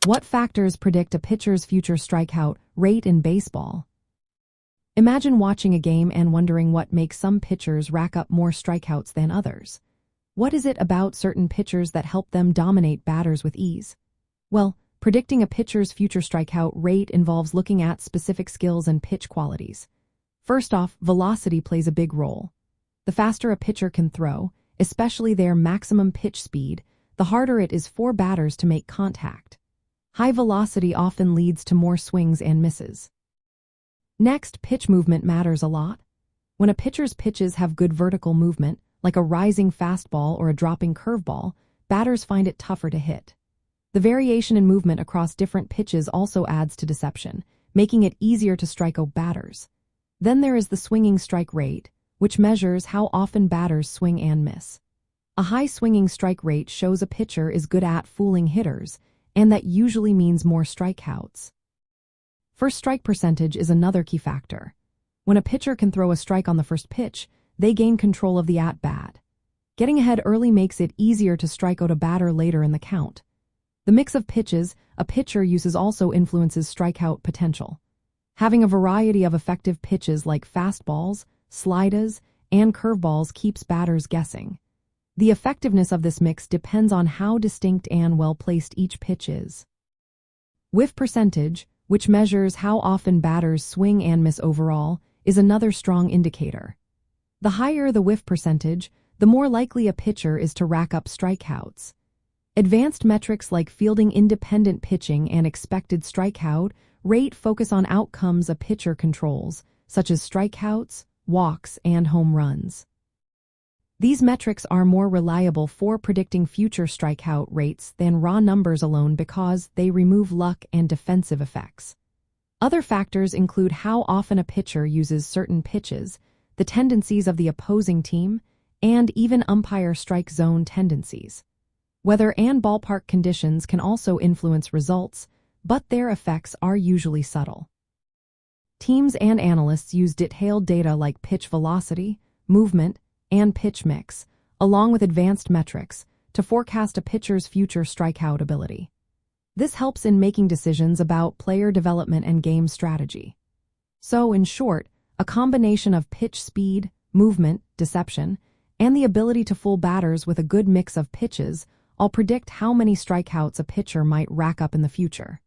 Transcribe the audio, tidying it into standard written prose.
What factors predict a pitcher's future strikeout rate in baseball? Imagine watching a game and wondering what makes some pitchers rack up more strikeouts than others. What is it about certain pitchers that help them dominate batters with ease? Well, predicting a pitcher's future strikeout rate involves looking at specific skills and pitch qualities. First off, velocity plays a big role. The faster a pitcher can throw, especially their maximum pitch speed, the harder it is for batters to make contact. High velocity often leads to more swings and misses. Next, pitch movement matters a lot. When a pitcher's pitches have good vertical movement, like a rising fastball or a dropping curveball, batters find it tougher to hit. The variation in movement across different pitches also adds to deception, making it easier to strike out batters. Then there is the swinging strike rate, which measures how often batters swing and miss. A high swinging strike rate shows a pitcher is good at fooling hitters, and that usually means more strikeouts. First strike percentage is another key factor. When a pitcher can throw a strike on the first pitch, they gain control of the at-bat. Getting ahead early makes it easier to strike out a batter later in the count. The mix of pitches a pitcher uses also influences strikeout potential. Having a variety of effective pitches like fastballs, sliders, and curveballs keeps batters guessing. The effectiveness of this mix depends on how distinct and well-placed each pitch is. Whiff percentage, which measures how often batters swing and miss overall, is another strong indicator. The higher the whiff percentage, the more likely a pitcher is to rack up strikeouts. Advanced metrics like fielding independent pitching and expected strikeout rate focus on outcomes a pitcher controls, such as strikeouts, walks, and home runs. These metrics are more reliable for predicting future strikeout rates than raw numbers alone because they remove luck and defensive effects. Other factors include how often a pitcher uses certain pitches, the tendencies of the opposing team, and even umpire strike zone tendencies. Weather and ballpark conditions can also influence results, but their effects are usually subtle. Teams and analysts use detailed data like pitch velocity, movement, and pitch mix, along with advanced metrics, to forecast a pitcher's future strikeout ability. This helps in making decisions about player development and game strategy. So, in short, a combination of pitch speed, movement, deception, and the ability to fool batters with a good mix of pitches all predict how many strikeouts a pitcher might rack up in the future.